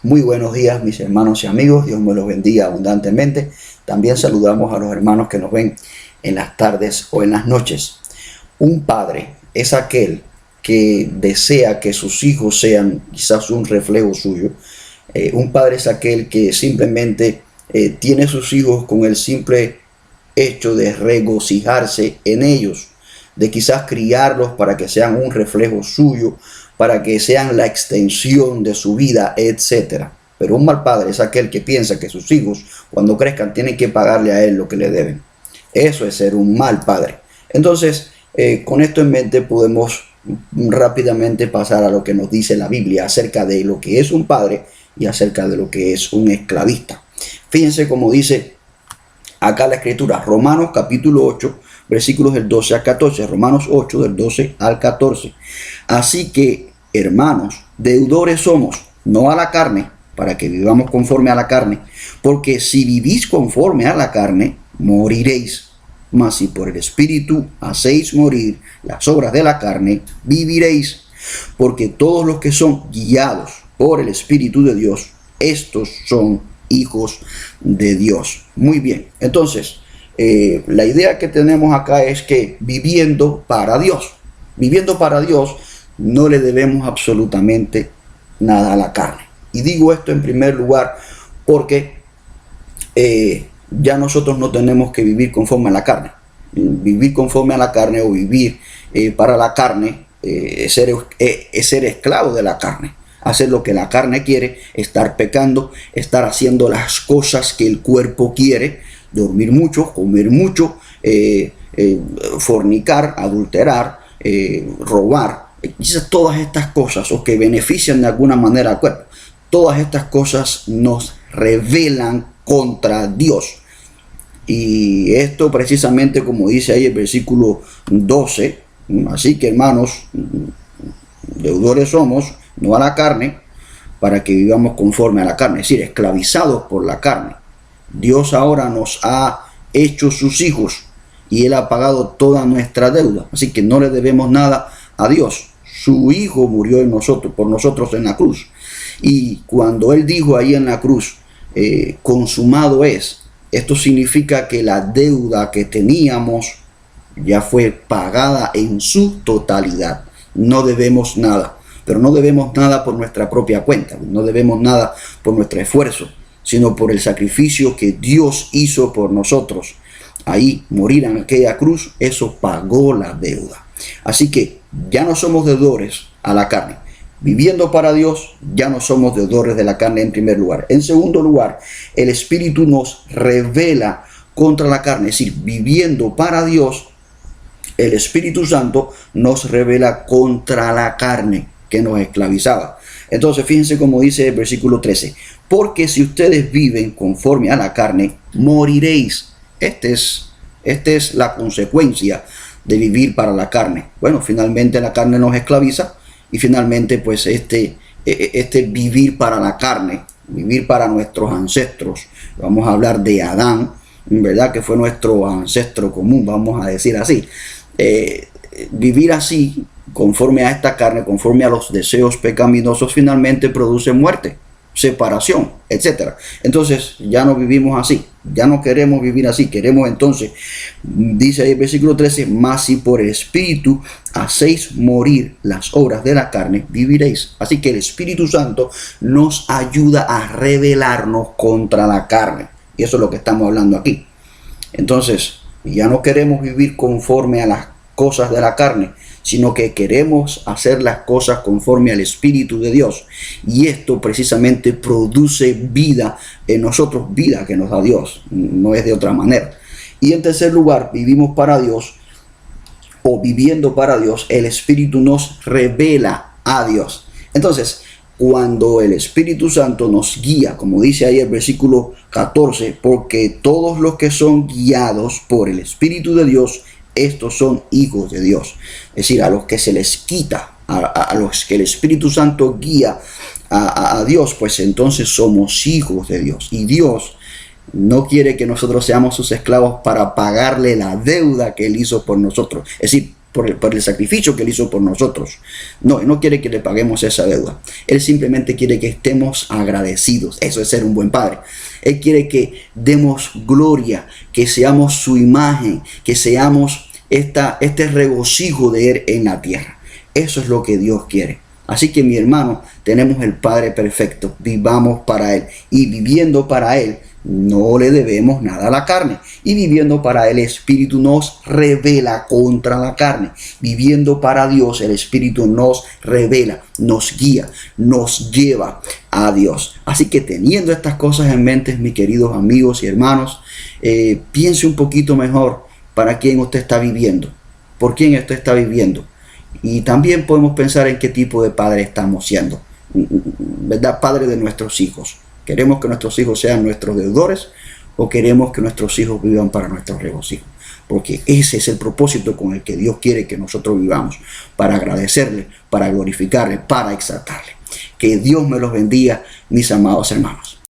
Muy buenos días, mis hermanos y amigos. Dios me los bendiga abundantemente. También saludamos a los hermanos que nos ven en las tardes o en las noches. Un padre es aquel que desea que sus hijos sean quizás un reflejo suyo. Un padre es aquel que simplemente tiene sus hijos con el simple hecho de regocijarse en ellos, de quizás criarlos para que sean un reflejo suyo, para que sean la extensión de su vida, etc. Pero un mal padre es aquel que piensa que sus hijos, cuando crezcan, tienen que pagarle a él lo que le deben. Eso es ser un mal padre. Entonces, con esto en mente podemos rápidamente pasar a lo que nos dice la Biblia acerca de lo que es un padre y acerca de lo que es un esclavista. Fíjense cómo dice acá la escritura, Romanos capítulo 8, versículos del 12 al 14, Romanos 8 del 12 al 14. Así que, hermanos, deudores somos, no a la carne, para que vivamos conforme a la carne, porque si vivís conforme a la carne, moriréis. Mas si por el Espíritu hacéis morir las obras de la carne, viviréis. Porque todos los que son guiados por el Espíritu de Dios, estos son hijos de Dios. Muy bien, entonces la idea que tenemos acá es que viviendo para Dios no le debemos absolutamente nada a la carne. Y digo esto en primer lugar porque ya nosotros no tenemos que vivir conforme a la carne. Vivir conforme a la carne o vivir para la carne es ser esclavo de la carne. Hacer lo que la carne quiere, estar pecando, estar haciendo las cosas que el cuerpo quiere, dormir mucho, comer mucho, fornicar, adulterar, robar, quizás todas estas cosas o que benefician de alguna manera al cuerpo. Todas estas cosas nos rebelan contra Dios. Y esto precisamente como dice ahí el versículo 12, así que hermanos, deudores somos, no a la carne, para que vivamos conforme a la carne, es decir, esclavizados por la carne. Dios ahora nos ha hecho sus hijos y Él ha pagado toda nuestra deuda, así que no le debemos nada a Dios. Su Hijo murió por nosotros en la cruz, y cuando Él dijo ahí en la cruz, consumado es, esto significa que la deuda que teníamos ya fue pagada en su totalidad. No debemos nada. Pero no debemos nada por nuestra propia cuenta, no debemos nada por nuestro esfuerzo, sino por el sacrificio que Dios hizo por nosotros. Ahí, morir en aquella cruz, eso pagó la deuda. Así que ya no somos deudores a la carne. Viviendo para Dios, ya no somos deudores de la carne en primer lugar. En segundo lugar, el Espíritu nos revela contra la carne, es decir, viviendo para Dios, el Espíritu Santo nos revela contra la carne que nos esclavizaba. Entonces fíjense cómo dice el versículo 13, porque si ustedes viven conforme a la carne, moriréis. Esta es la consecuencia de vivir para la carne. Bueno, finalmente la carne nos esclaviza y finalmente pues este vivir para la carne, vivir para nuestros ancestros. Vamos a hablar de Adán, ¿verdad? Que fue nuestro ancestro común, vamos a decir así. Vivir así, conforme a esta carne, conforme a los deseos pecaminosos, finalmente produce muerte, separación, etc. Entonces ya no vivimos así, ya no queremos vivir así, queremos entonces, dice ahí el versículo 13, mas si por el Espíritu hacéis morir las obras de la carne, viviréis. Así que el Espíritu Santo nos ayuda a rebelarnos contra la carne, y eso es lo que estamos hablando aquí. Entonces ya no queremos vivir conforme a las cosas de la carne, sino que queremos hacer las cosas conforme al Espíritu de Dios. Y esto precisamente produce vida en nosotros, vida que nos da Dios, no es de otra manera. Y en tercer lugar, vivimos para Dios, o viviendo para Dios, el Espíritu nos revela a Dios. Entonces, cuando el Espíritu Santo nos guía, como dice ahí el versículo 14, porque todos los que son guiados por el Espíritu de Dios, estos son hijos de Dios. Es decir, a los que se les quita, a los que el Espíritu Santo guía a Dios, pues entonces somos hijos de Dios. Y Dios no quiere que nosotros seamos sus esclavos para pagarle la deuda que Él hizo por nosotros. Es decir, por el sacrificio que Él hizo por nosotros. No, Él no quiere que le paguemos esa deuda. Él simplemente quiere que estemos agradecidos. Eso es ser un buen padre. Él quiere que demos gloria, que seamos su imagen, que seamos este regocijo de Él en la tierra. Eso es lo que Dios quiere. Así que, mi hermano, tenemos el Padre perfecto. Vivamos para Él. Y viviendo para Él, no le debemos nada a la carne. Y viviendo para Él, el Espíritu nos revela contra la carne. Viviendo para Dios, el Espíritu nos revela, nos guía, nos lleva a Dios. Así que, teniendo estas cosas en mente, mis queridos amigos y hermanos, piense un poquito mejor para quién usted está viviendo, por quién usted está viviendo. Y también podemos pensar en qué tipo de padre estamos siendo, ¿verdad? Padre de nuestros hijos. ¿Queremos que nuestros hijos sean nuestros deudores o queremos que nuestros hijos vivan para nuestro regocijo? Porque ese es el propósito con el que Dios quiere que nosotros vivamos, para agradecerle, para glorificarle, para exaltarle. Que Dios me los bendiga, mis amados hermanos.